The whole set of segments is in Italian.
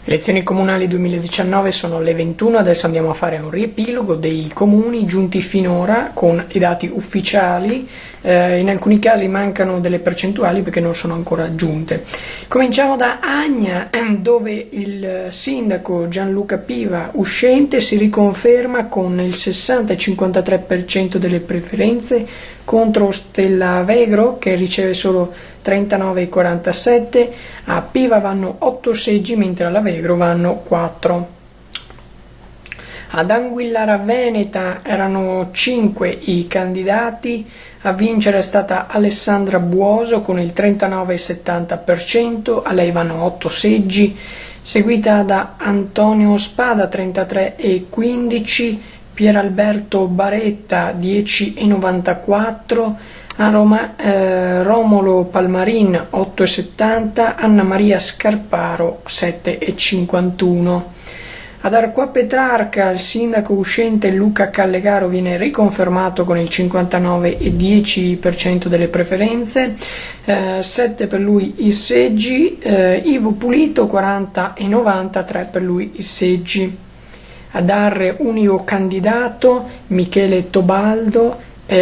Elezioni comunali 2019 sono le 21, adesso andiamo a fare un riepilogo dei comuni giunti finora con i dati ufficiali. In alcuni casi mancano delle percentuali perché non sono ancora giunte. Cominciamo da Agna, dove il sindaco Gianluca Piva uscente si riconferma con il 60,53% delle preferenze contro Stella Avegro che riceve solo 39,47. A Piva vanno 8 seggi mentre all'Avegro vanno 4. Ad Anguillara Veneta erano 5 i candidati, a vincere è stata Alessandra Buoso con il 39,70%, a lei vanno 8 seggi, seguita da Antonio Spada 33,15%, Pieralberto Baretta 10,94%, a Romolo Palmarin 8,70%, Anna Maria Scarparo 7,51%. Ad Arquà Petrarca il sindaco uscente Luca Callegaro viene riconfermato con il 59,10% delle preferenze, 7 per lui i seggi, Ivo Pulito 40,93 per lui i seggi. Ad Arre unico candidato Michele Teobaldo, si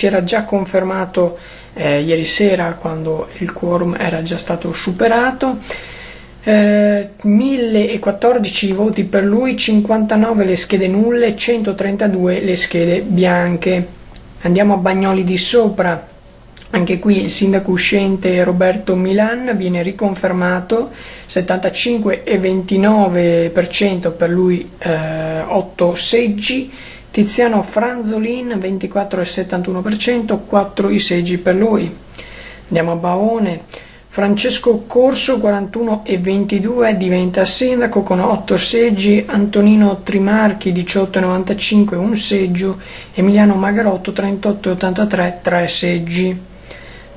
era già confermato ieri sera quando il quorum era già stato superato. 1014 voti per lui, 59 le schede nulle, 132 le schede bianche. Andiamo a Bagnoli di Sopra. Anche qui il sindaco uscente Roberto Milan viene riconfermato, 75,29% per lui, 8 seggi. Tiziano Franzolin 24,71%, 4 i seggi per lui. Andiamo a Baone. Francesco Corso 41,22 diventa sindaco con 8 seggi, Antonino Trimarchi 18,95 un seggio, Emiliano Magarotto 38,83 3 seggi.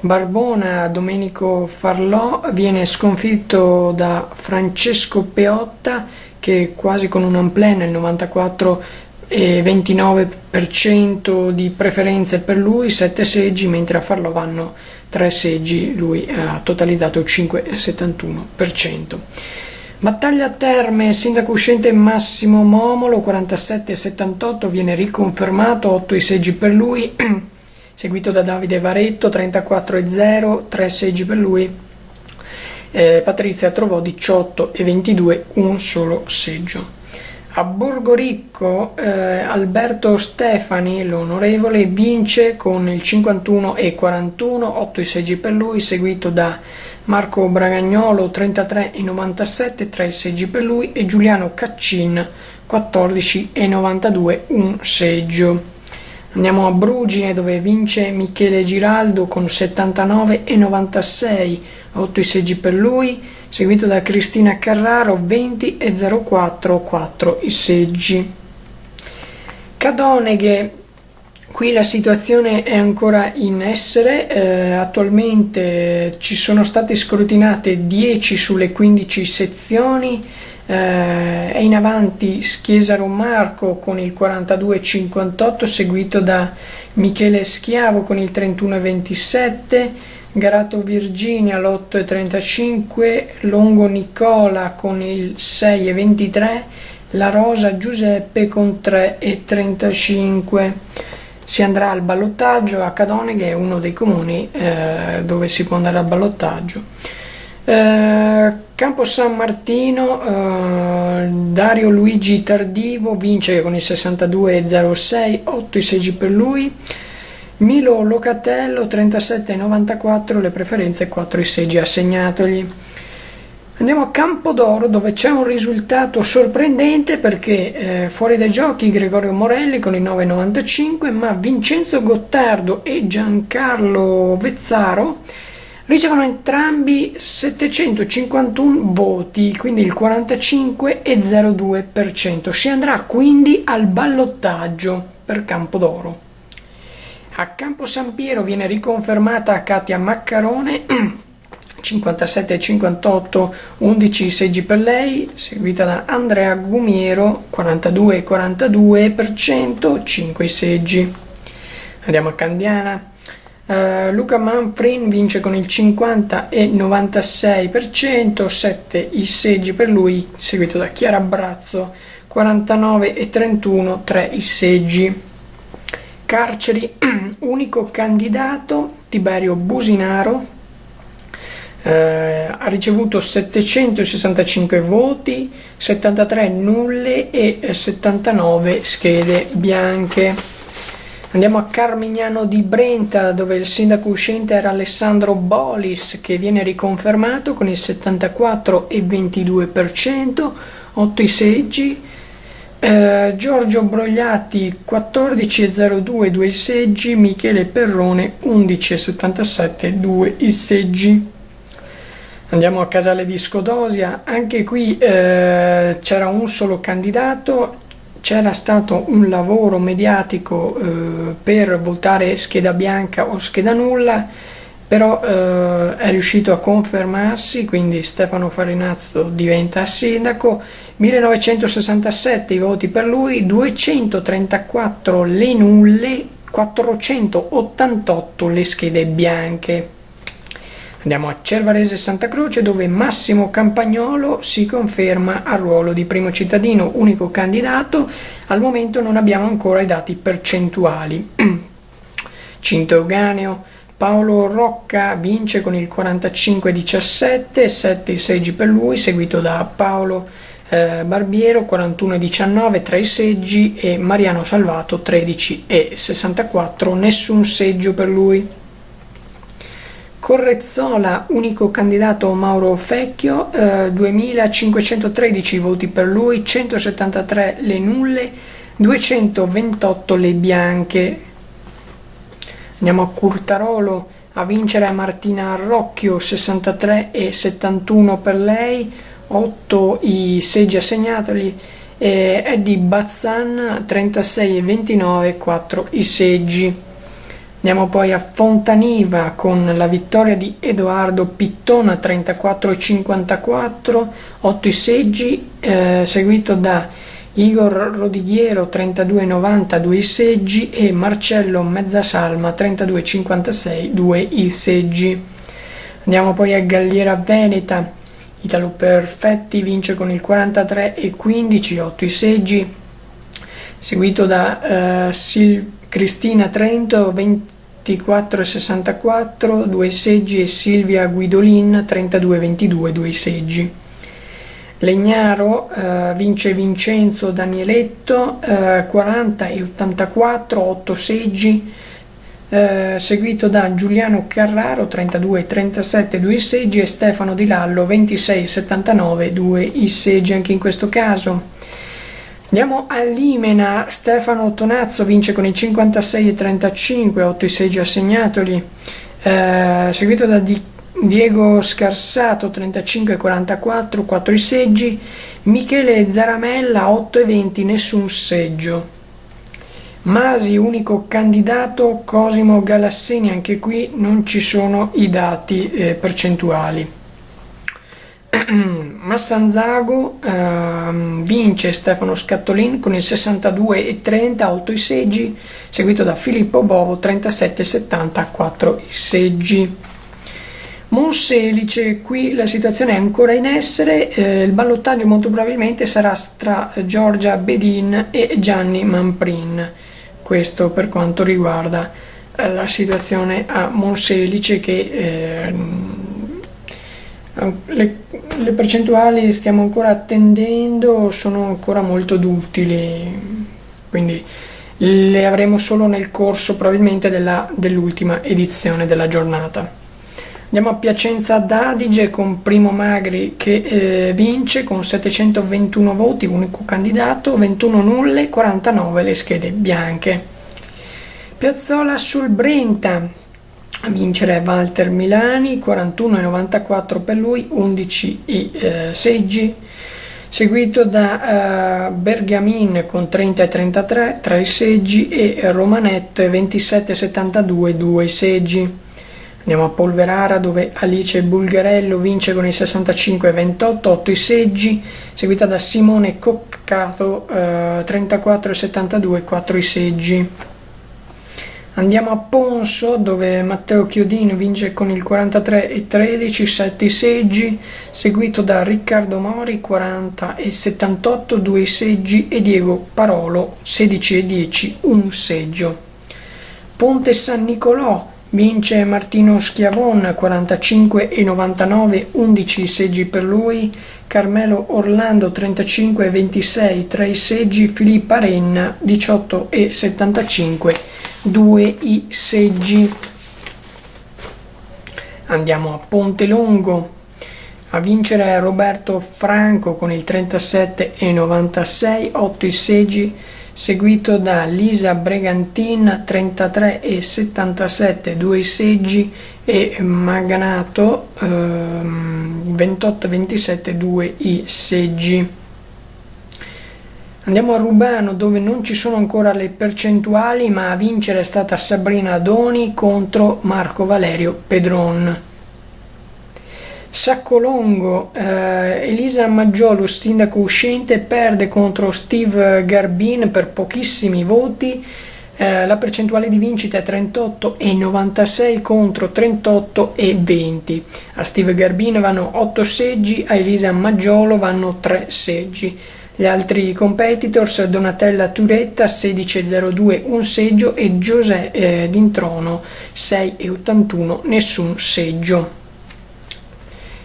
Barbona Domenico Farlò viene sconfitto da Francesco Peotta che quasi con un amplen il 94,29% di preferenze per lui, 7 seggi, mentre a Farlò vanno 3 seggi, lui ha totalizzato il 5,71%. Battaglia Terme, sindaco uscente Massimo Momolo 47,78 viene riconfermato, 8 i seggi per lui, seguito da Davide Varetto 34,0, 3 seggi per lui. Patrizia trovò 18,22, un solo seggio. A Borgoricco Alberto Stefani, l'onorevole, vince con il 51,41, 8 i seggi per lui, seguito da Marco Bragagnolo 33,97, 3 seggi per lui, e Giuliano Caccin 14,92, un seggio. Andiamo a Brugine, dove vince Michele Giraldo con 79,96, 8 i seggi per lui, seguito da Cristina Carraro 20,04, 4 i seggi. Cadoneghe, qui la situazione è ancora in essere, attualmente ci sono state scrutinate 10 sulle 15 sezioni, è in avanti Chiesaro Marco con il 42,58, seguito da Michele Schiavo con il 31,27, Garato Virginia l'8,35, Longo Nicola con il 6,23, La Rosa Giuseppe con 3,35. Si andrà al ballottaggio. A Cadoneghe è uno dei comuni dove si può andare al ballottaggio. Campo San Martino, Dario Luigi Tardivo vince con il 62,06, 8 i seggi per lui. Milo Locatello 37,94 le preferenze, 4 i seggi assegnatogli. Andiamo a Campodoro, dove c'è un risultato sorprendente perché fuori dai giochi Gregorio Morelli con il 9,95, ma Vincenzo Gottardo e Giancarlo Vezzaro ricevono entrambi 751 voti, quindi il 45,02%. Si andrà quindi al ballottaggio per Campodoro. A Campo San Piero viene riconfermata Katia Maccarone 57,58, 11 seggi per lei, seguita da Andrea Gumiero 42,42%, 5 seggi. Andiamo a Candiana. Luca Manfrin vince con il 50,96%, 7 i seggi per lui, seguito da Chiara Brazzo 49,31, 3 i seggi. Carceri, unico candidato Tiberio Businaro, ha ricevuto 765 voti, 73 nulle e 79 schede bianche. Andiamo a Carmignano di Brenta, dove il sindaco uscente era Alessandro Bolis, che viene riconfermato con il 74,22%, 8 i seggi. Giorgio Brogliati 14,02, 2 i seggi. Michele Perrone 11,77, 2 i seggi. Andiamo a Casale di Scodosia, anche qui c'era un solo candidato, c'era stato un lavoro mediatico per votare scheda bianca o scheda nulla, però è riuscito a confermarsi, quindi Stefano Farinazzo diventa sindaco. 1967 i voti per lui, 234 le nulle, 488 le schede bianche. Andiamo a Cervarese Santa Croce, dove Massimo Campagnolo si conferma al ruolo di primo cittadino, unico candidato. Al momento non abbiamo ancora i dati percentuali. Cinto Euganeo, Paolo Rocca vince con il 45,17, 7 i seggi per lui, seguito da Paolo Barbiero 41,19, 3 i seggi, e Mariano Salvato 13,64, nessun seggio per lui. Correzzola, unico candidato Mauro Fecchio, 2513 voti per lui, 173 le nulle, 228 le bianche. Andiamo a Curtarolo, a vincere Martina Arrocchio, 63,71 per lei, 8 i seggi assegnatoli, e Eddie Bazzan 36,29, 4 i seggi. Andiamo poi a Fontaniva con la vittoria di Edoardo Pittona 34,54, 8 i seggi, seguito da Igor Rodighiero 32,90, 2 i seggi, e Marcello Mezzasalma 32,56, 2 i seggi. Andiamo poi a Galliera Veneta, Italo Perfetti vince con il 43,15, 8 i seggi, seguito da Cristina Trento 24,64, 2 seggi, e Silvia Guidolin 32,22, 2 seggi. Legnaro vince Vincenzo Danieletto 40,84, 8 seggi, seguito da Giuliano Carraro 32,37, 2 seggi, e Stefano Di Lallo 26,79, 2 i seggi anche in questo caso. Andiamo all'Imena, Stefano Tonazzo vince con il 56,35, 8 i seggi assegnatoli, seguito da Diego Scarsato 35,44, 4 i seggi, Michele Zaramella 8,20, nessun seggio. Masi, unico candidato Cosimo Galassini, anche qui non ci sono i dati percentuali. Massanzago vince Stefano Scattolin con il 62,30, 8 i seggi, seguito da Filippo Bovo 37,70, 4 i seggi. Monselice, qui la situazione è ancora in essere, il ballottaggio molto probabilmente sarà tra Giorgia Bedin e Gianni Manfrin, questo per quanto riguarda la situazione a Monselice, che le percentuali stiamo ancora attendendo, sono ancora molto duttili, quindi le avremo solo nel corso probabilmente dell'ultima edizione della giornata. Andiamo a Piacenza d'Adige con Primo Magri che vince con 721 voti, unico candidato, 21 nulle, 49 le schede bianche. Piazzola sul Brenta, a vincere Walter Milani, 41,94 per lui, 11 i seggi, seguito da Bergamin con 30,33, 3 i seggi, e Romanet 27,72, 2 i seggi. Andiamo a Polverara, dove Alice Bulgarello vince con il 65,28, 8 i seggi, seguita da Simone Coccato 34,72, 4 i seggi. Andiamo a Ponso, dove Matteo Chiodini vince con il 43,13, 7 seggi, seguito da Riccardo Mori 40,78, 2 seggi, e Diego Parolo 16,10, un seggio. Ponte San Nicolò vince Martino Schiavon 45,99, 11 seggi per lui, Carmelo Orlando 35,26, 3 seggi, Filippa Renna 18,75, 2 i seggi. Andiamo a Ponte Longo, a vincere Roberto Franco con il 37,96, 8 i seggi, seguito da Lisa Bregantin 33,77, 2 seggi, e Maganato 28,27, 2 i seggi. Andiamo a Rubano, dove non ci sono ancora le percentuali, ma a vincere è stata Sabrina Doni contro Marco Valerio Pedron. Saccolongo, Elisa Maggiolo, sindaco uscente, perde contro Steve Garbin per pochissimi voti. La percentuale di vincita è 38,96 contro 38,20. A Steve Garbin vanno 8 seggi, a Elisa Maggiolo vanno 3 seggi. Gli altri competitors: Donatella Turetta 16,02, un seggio, e Giuseppe Dintrono 6,81, nessun seggio.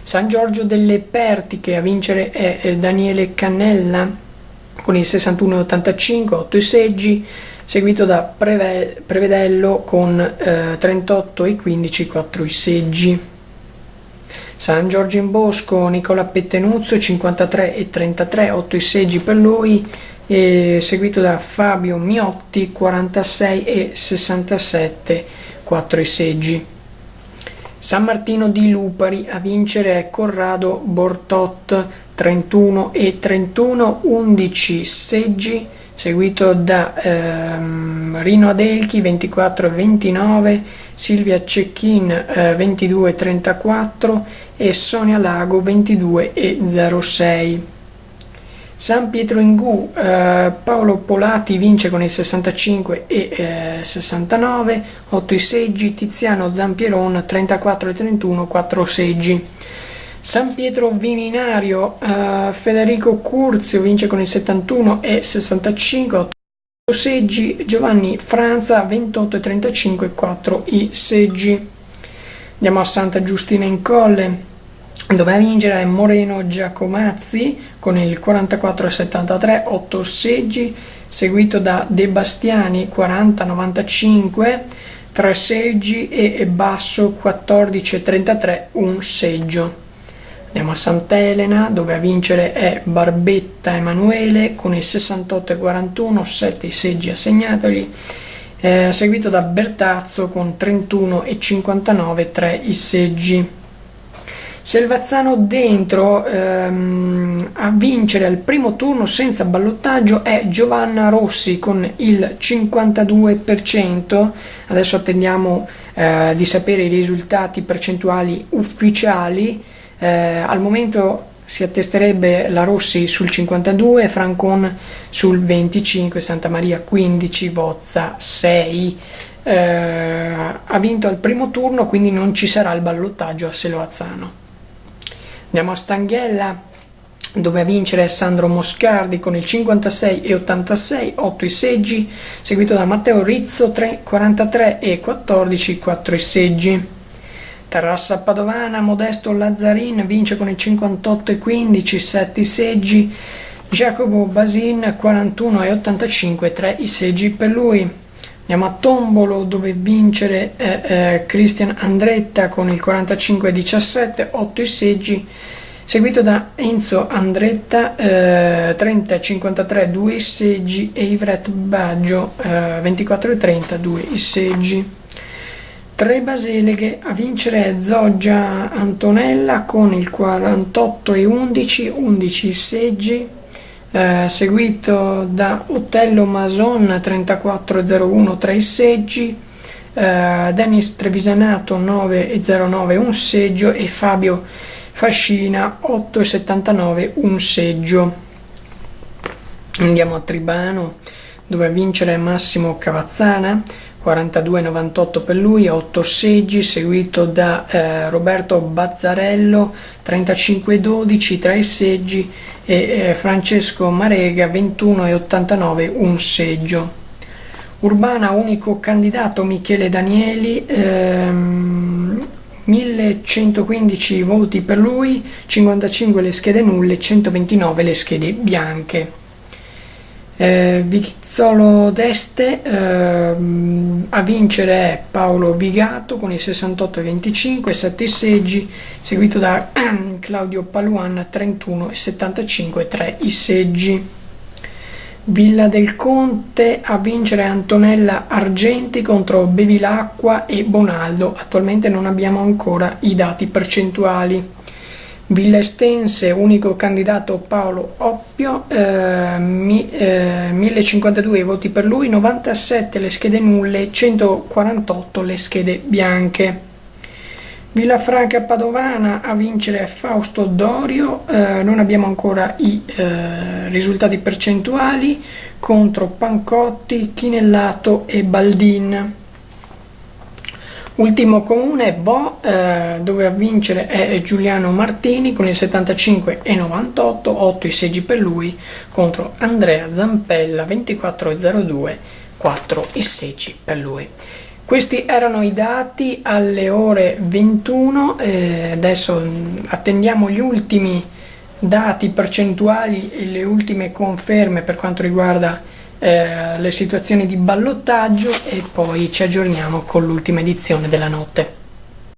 San Giorgio delle Pertiche, a vincere è Daniele Cannella con il 61,85, 8 seggi, seguito da Prevedello con 38,15, 4 seggi. San Giorgio in Bosco, Nicola Pettenuzzo 53,33, 8 seggi per lui, seguito da Fabio Miotti 46,67, 4 seggi. San Martino di Lupari, a vincere è Corrado Bortot 31,31, 11 seggi, seguito da Rino Adelchi 24,29, Silvia Cecchin 22,34 e Sonia Lago 22,06. San Pietro Ingù, Paolo Polati vince con il 65,69, 8 seggi, Tiziano Zampieron 34,31, 4 seggi. San Pietro Viminario, Federico Curzio vince con il 71,65, 8 seggi, Giovanni Franza 28,35, 4 i seggi. Andiamo a Santa Giustina in Colle, dove a vincere è Moreno Giacomazzi con il 44,73, 8 seggi, seguito da De Bastiani 40,95, 3 seggi, e Basso 14,33, un seggio. Andiamo a Sant'Elena, dove a vincere è Barbetta Emanuele con il 68,41, 7 seggi assegnatogli, seguito da Bertazzo con 31,59, 3 i seggi. Selvazzano dentro, a vincere al primo turno senza ballottaggio è Giovanna Rossi con il 52%. Adesso attendiamo di sapere i risultati percentuali ufficiali. Al momento si attesterebbe la Rossi sul 52, Francon sul 25, Santa Maria 15, Bozza 6. Ha vinto al primo turno, quindi non ci sarà il ballottaggio a Selvazzano. Andiamo a Stanghella, dove a vincere è Sandro Moscardi con il 56,86, 8 i seggi, seguito da Matteo Rizzo 43,14, 4 i seggi. Terrassa Padovana, Modesto Lazzarin vince con il 58,15, 7 i seggi, Giacomo Basin 41,85, 3 i seggi per lui. Andiamo a Tombolo, dove vincere è Cristian Andretta con il 45,17, 8 i seggi, seguito da Enzo Andretta 30,53, 2 i seggi, e Ivret Baggio 24,30, 2 i seggi. Tre Baseleghe, a vincere è Zoggia Antonella con il 48,11, 11 seggi, seguito da Otello Mason 34,01, 3 seggi, Dennis Trevisanato 9,09, un seggio, e Fabio Fascina 8,79, un seggio. Andiamo a Tribano, dove a vincere è Massimo Cavazzana 42,98 per lui, 8 seggi, seguito da Roberto Bazzarello, 35,12, 3 seggi, e Francesco Marega, 21,89, un seggio. Urbana, unico candidato Michele Danieli, 1115 voti per lui, 55 le schede nulle, 129 le schede bianche. Vizzolo d'Este, a vincere è Paolo Vigato con i 68,25, 7 seggi, seguito da Claudio Paluan, 31,75, 3 i seggi. Villa del Conte, a vincere Antonella Argenti contro Bevilacqua e Bonaldo. Attualmente non abbiamo ancora i dati percentuali. Villa Estense, unico candidato Paolo Oppio, 1052 voti per lui, 97 le schede nulle, 148 le schede bianche. Villafranca Padovana, a vincere Fausto Dorio, non abbiamo ancora i risultati percentuali, contro Pancotti, Chinellato e Baldin. Ultimo comune Bo, dove a vincere è Giuliano Martini con il 75,98, 8 i seggi per lui, contro Andrea Zampella, 24,02, 4 i seggi per lui. Questi erano i dati alle ore 21, adesso attendiamo gli ultimi dati percentuali e le ultime conferme per quanto riguarda le situazioni di ballottaggio, e poi ci aggiorniamo con l'ultima edizione della notte.